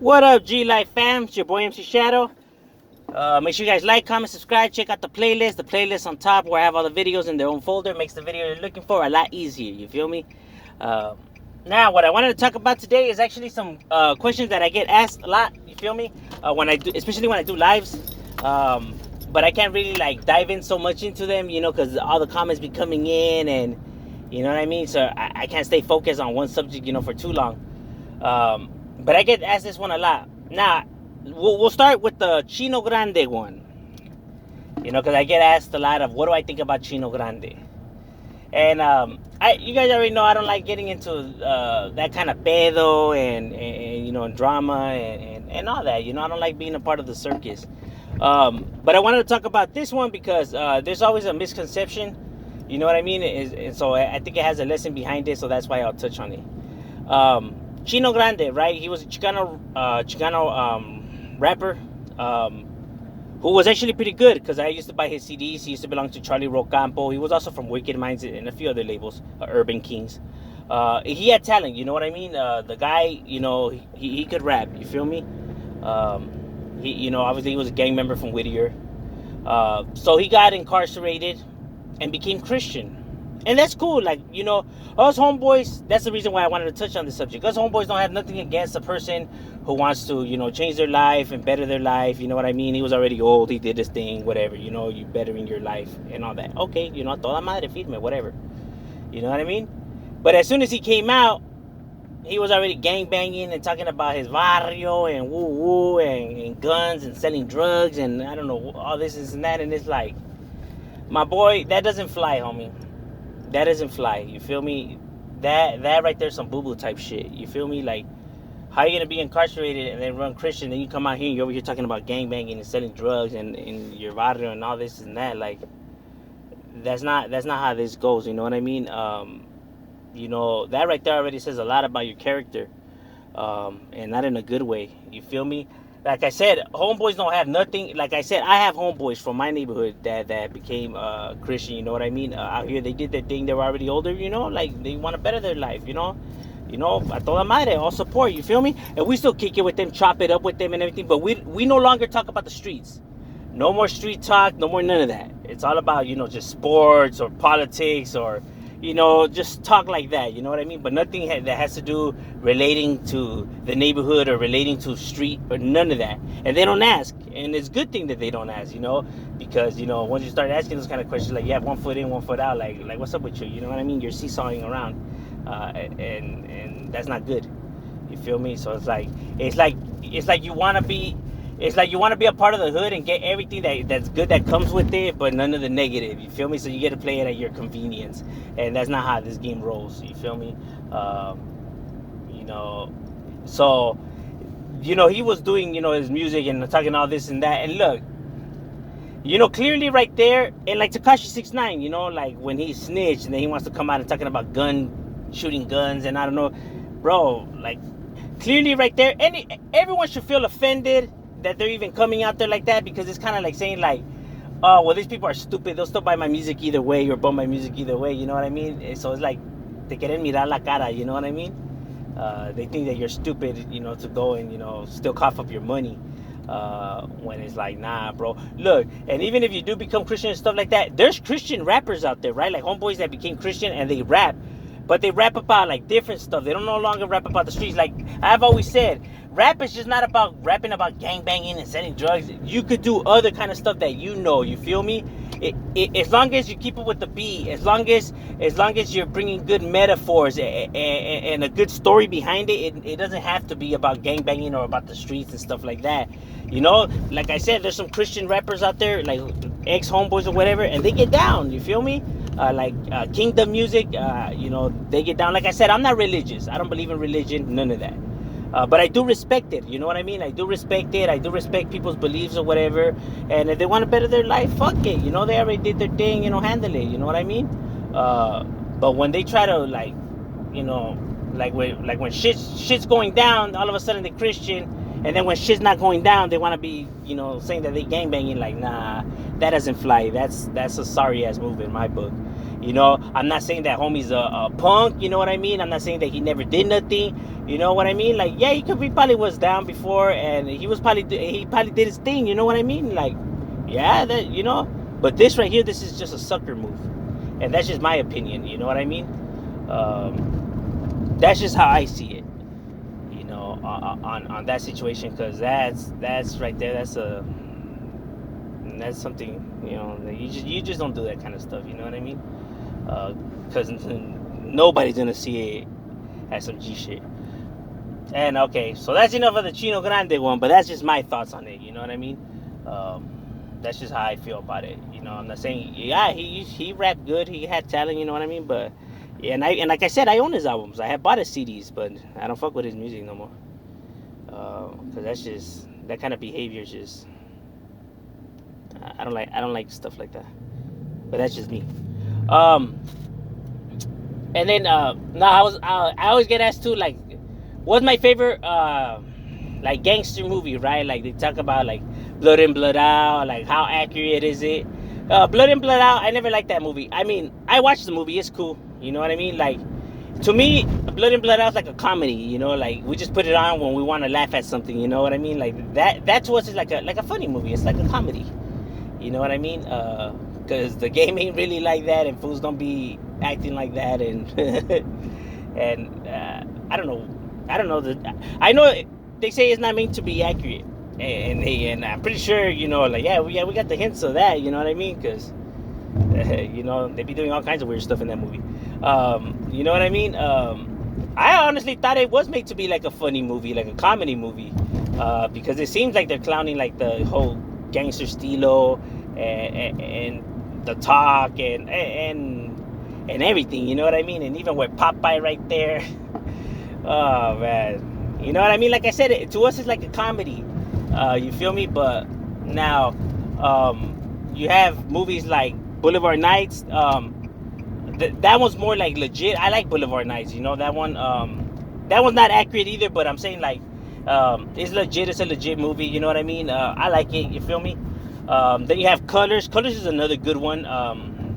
What up, G Life fam? It's your boy MC Shadow. Make sure you guys like, comment, subscribe. Check out the playlist. The playlist on top where I have all the videos in their own folder makes the video you're looking for a lot easier. You feel me? Uh, Now, what I wanted to talk about today is actually some questions that I get asked a lot. You feel me? When I do, especially when I do lives. But I can't really like dive in so much into them, because all the comments be coming in, and you know what I mean. So I can't stay focused on one subject, for too long. But I get asked this one a lot. Now, we'll start with the Chino Grande one. Because I get asked a lot of what do I think about Chino Grande. And you guys already know I don't like getting into that kind of pedo and drama and all that. I don't like being a part of the circus. But I wanted to talk about this one because there's always a misconception. You know what I mean? And so I think it has a lesson behind it, so that's why I'll touch on it. Chino Grande, right? He was a Chicano rapper who was actually pretty good because I used to buy his CDs. He used to belong to Charlie Rocampo. He was also from Wicked Minds and a few other labels, Urban Kings. He had talent, you know what I mean? The guy, he could rap, you feel me? Obviously he was a gang member from Whittier. So he got incarcerated and became Christian. And that's cool, us homeboys, that's the reason why I wanted to touch on this subject. Us homeboys don't have nothing against a person who wants to, change their life and better their life, you know what I mean? He was already old, he did his thing, whatever, you bettering your life and all that. Okay, toda madre, firme, whatever. You know what I mean? But as soon as he came out, he was already gangbanging and talking about his barrio and woo-woo and guns and selling drugs and I don't know, all this and that. And it's like, my boy, that doesn't fly, homie. That doesn't fly. You feel me? That right there is some boo-boo type shit. You feel me? Like, how are you gonna be incarcerated and then run Christian, then you come out here and you're over here talking about gangbanging and selling drugs and in your barrio and all this and that? Like, that's not how this goes. You know what I mean? That right there already says a lot about your character, and not in a good way. You feel me? Like I said, homeboys don't have nothing. Like I said, I have homeboys from my neighborhood that became Christian. You know what I mean? Out here, they did their thing. They were already older. Like they want to better their life. A toda madre, all support. You feel me? And we still kick it with them, chop it up with them, and everything. But we no longer talk about the streets. No more street talk. No more none of that. It's all about just sports or politics or just talk like that, you know what I mean? But nothing that has to do relating to the neighborhood or relating to street or none of that. And they don't ask. And it's a good thing that they don't ask, because, once you start asking those kind of questions, like you have 1 foot in, 1 foot out, like what's up with you? You know what I mean? You're seesawing around. And that's not good. You feel me? So it's like you want to be... It's like you want to be a part of the hood and get everything that's good that comes with it, but none of the negative. You feel me? So you get to play it at your convenience, and that's not how this game rolls. You feel me? So he was doing his music and talking all this and that, and look, clearly right there, and like Tekashi 6ix9ine, like when he snitched and then he wants to come out and talking about shooting guns, and I don't know, bro, like clearly right there, everyone should feel offended that they're even coming out there like that, because it's kind of like saying like, oh, well, these people are stupid, they'll still buy my music either way or bump my music either way, you know what I mean? So it's like, te quieren mirar la cara, you know what I mean? They think that you're stupid, to go and, still cough up your money, when it's like, nah, bro. Look, and even if you do become Christian and stuff like that, there's Christian rappers out there, right? Like homeboys that became Christian and they rap, but they rap about like different stuff. They don't no longer rap about the streets. Like I've always said, rap is just not about rapping about gangbanging and selling drugs. You could do other kind of stuff that you feel me? As long as you keep it with the beat, as long as you're bringing good metaphors and a good story behind it, it doesn't have to be about gangbanging or about the streets and stuff like that. Like I said, there's some Christian rappers out there, like ex-homeboys or whatever, and they get down, you feel me? Kingdom music, they get down. Like I said, I'm not religious. I don't believe in religion, none of that. But I do respect it, you know what I mean? I do respect it. I do respect people's beliefs or whatever. And if they want to better their life, fuck it. They already did their thing, handle it. You know what I mean? But when they try to, like when shit's going down, all of a sudden they're Christian. And then when shit's not going down, they want to be, saying that they gangbanging. Like, nah, that doesn't fly. That's a sorry ass move in my book. You know, I'm not saying that homie's a punk. You know what I mean? I'm not saying that he never did nothing. You know what I mean? Like, yeah, he probably was down before, and he probably did his thing. You know what I mean? Like, yeah, that, you know. But this right here, this is just a sucker move, and that's just my opinion. You know what I mean? That's just how I see it. You know, on that situation, because that's right there. That's something, you know, you just don't do that kind of stuff. You know what I mean? Because nobody's gonna see it as some G shit. And okay, so that's enough of the Chino Grande one, but that's just my thoughts on it. You know what I mean? That's just how I feel about it. You know, I'm not saying, yeah, he rapped good, he had talent. You know what I mean? But yeah, and like I said, I own his albums. I have bought his CDs, but I don't fuck with his music no more. Because that's just, that kind of behavior is just, I don't like stuff like that. But that's just me. Um, and then no, I always get asked too, like, what's my favorite like gangster movie, right? Like they talk about like Blood In Blood Out, like how accurate is it? Blood In Blood Out, I never liked that movie. I mean, I watched the movie, it's cool. You know what I mean? Like, to me, Blood In Blood Out is like a comedy. You know, like we just put it on when we want to laugh at something. You know what I mean? Like that to us is like a funny movie. It's like a comedy. You know what I mean? Because the game ain't really like that, and fools don't be acting like that, and and I don't know. I know they say it's not meant to be accurate, and I'm pretty sure, you know, like, yeah, we got the hints of that. You know what I mean? Because you know, they be doing all kinds of weird stuff in that movie. You know what I mean? I honestly thought it was made to be like a funny movie, like a comedy movie, because it seems like they're clowning like the whole gangster stilo and the talk and everything. You know what I mean? And even with Popeye right there. Oh man, you know what I mean? Like I said, to us it's like a comedy. You feel me? But now, you have movies like Boulevard Nights. That one's more like legit. I like Boulevard Nights. You know that one. That one's not accurate either. But I'm saying, like, it's legit. It's a legit movie. You know what I mean? I like it. You feel me? Then you have Colors. Colors is another good one.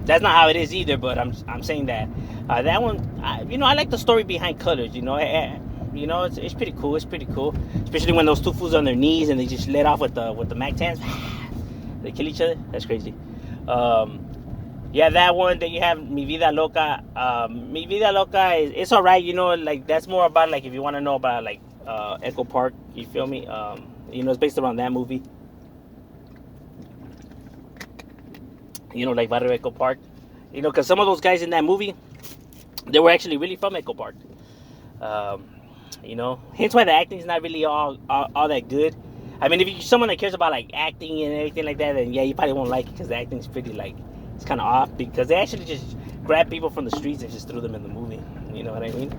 That's not how it is either. But I'm saying that. That one, you know, I like the story behind Colors. You know, it's pretty cool. It's pretty cool, especially when those two fools are on their knees and they just let off with the Mac 10s. They kill each other. That's crazy. Yeah, that one. Then you have Mi Vida Loca. Mi Vida Loca it's alright. You know, like that's more about like if you want to know about like Echo Park. You feel me? You know, it's based around that movie. You know, like Barrio Echo Park. You know, because some of those guys in that movie, they were actually really from Echo Park. You know, hence why the acting is not really all that good. I mean, if you're someone that cares about like acting and everything like that, then yeah, you probably won't like it because the acting is pretty like, it's kind of off, because they actually just grabbed people from the streets and just threw them in the movie. You know what I mean?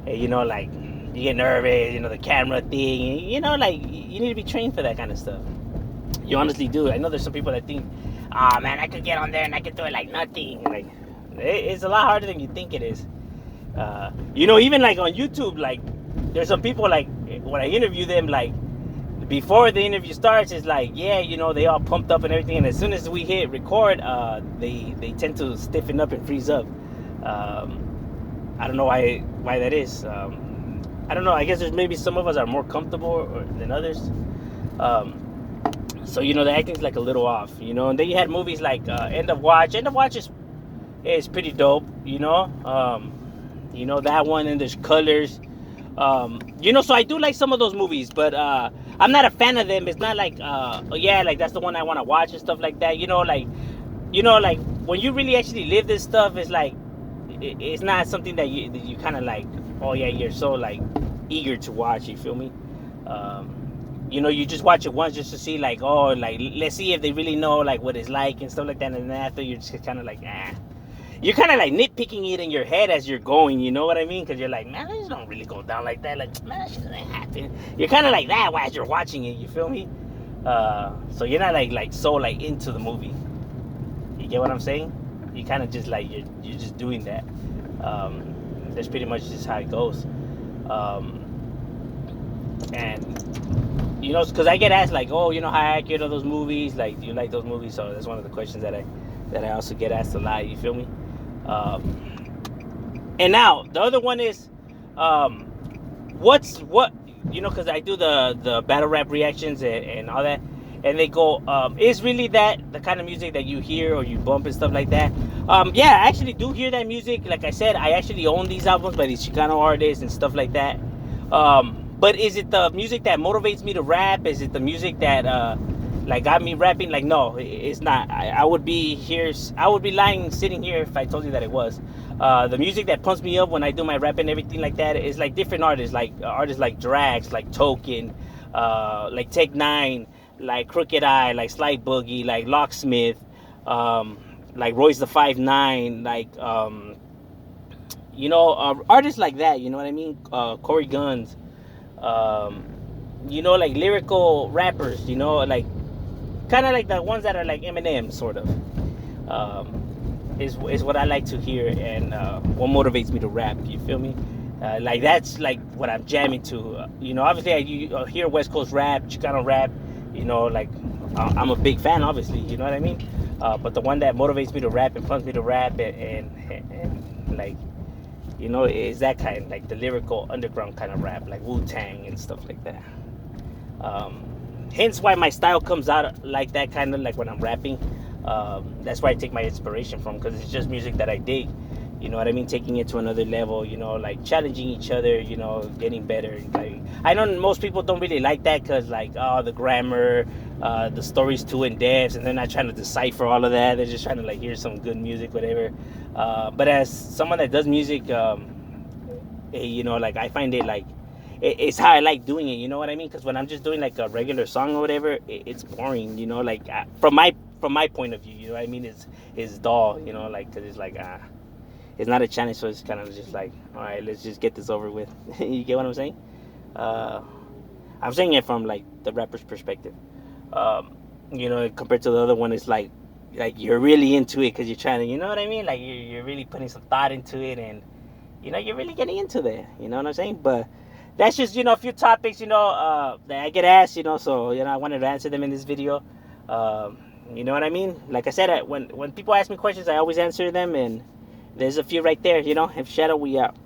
And, you know, like you get nervous, you know, the camera thing. You know, like you need to be trained for that kind of stuff. You honestly do. I know there's some people that think, oh man, I could get on there and I could do it like nothing. Like, it's a lot harder than you think it is. You know, even like on YouTube, like there's some people like when I interview them, like before the interview starts, it's like, yeah, you know, they all pumped up and everything, and as soon as we hit record, they tend to stiffen up and freeze up. I don't know why that is. I don't know. I guess there's maybe some of us are more comfortable than others. So, you know, the acting's like a little off, you know. And then you had movies like End of Watch. End of Watch is pretty dope, you know. You know, that one, and there's Colors. You know, so I do like some of those movies, but I'm not a fan of them. It's not like, oh yeah, like that's the one I want to watch and stuff like that. You know, like when you really actually live this stuff, it's like it's not something that you kind of like, oh yeah, you're so like eager to watch. You feel me? You know, you just watch it once just to see like, oh, like let's see if they really know like what it's like and stuff like that. And then after, you're just kind of like, you're kind of like nitpicking it in your head as you're going, you know what I mean? Because you're like, man, this don't really go down like that. Like, man, that shit doesn't happen. You're kind of like that as you're watching it, you feel me? So you're not like so like into the movie. You get what I'm saying? You kind of just like, you're just doing that. That's pretty much just how it goes. And, you know, because I get asked like, oh, you know, how accurate are those movies? Like, do you like those movies? So that's one of the questions that I also get asked a lot, you feel me? And now the other one is, um, what because I do the battle rap reactions and all that, and they go, is really that the kind of music that you hear or you bump and stuff like that? Yeah, I actually do hear that music. Like I said, I actually own these albums by these Chicano artists and stuff like that. But is it the music that motivates me to rap? Is it the music that like got me rapping? Like, no, it's not. I would be here. I would be lying sitting here if I told you that it was. The music that pumps me up when I do my rap and everything like that is like different artists, like artists like Drax, like Token, like Take Nine, like Crooked Eye, like Slight Boogie, like Locksmith, like Royce the 5'9", like artists like that. You know what I mean? Corey Guns, um, like lyrical rappers. Like kind of like the ones that are like Eminem, sort of. Is what I like to hear, and what motivates me to rap. You feel me? Like that's like what I'm jamming to. Obviously I hear West Coast rap, Chicano rap. Like I'm a big fan, obviously. You know what I mean? But the one that motivates me to rap and pumps me to rap and like is that kind, like the lyrical underground kind of rap, like Wu-Tang and stuff like that. Um, Hence why my style comes out like that, kind of like when I'm rapping. That's where I take my inspiration from, because it's just music that I dig. You know what I mean? Taking it to another level, like challenging each other, getting better. Like, I know most people don't really like that because, like, oh, the grammar, the story's too in depth, and they're not trying to decipher all of that. They're just trying to like hear some good music, whatever. But as someone that does music, like I find it like it's how I like doing it. You know what I mean? Because when I'm just doing like a regular song or whatever, it's boring. Like from my point of view, you know what I mean? It's dull. Like because it's like it's not a challenge, so it's kind of just like, all right, let's just get this over with. You get what I'm saying? Uh, I'm saying it from like the rapper's perspective. Compared to the other one, it's like you're really into it because you're trying to, you know what I mean? Like you're really putting some thought into it, and you're really getting into that. You know what I'm saying? But that's just a few topics that I get asked. So I wanted to answer them in this video. You know what I mean? Like I said, when people ask me questions, I always answer them, and there's a few right there. If Shadow, we out.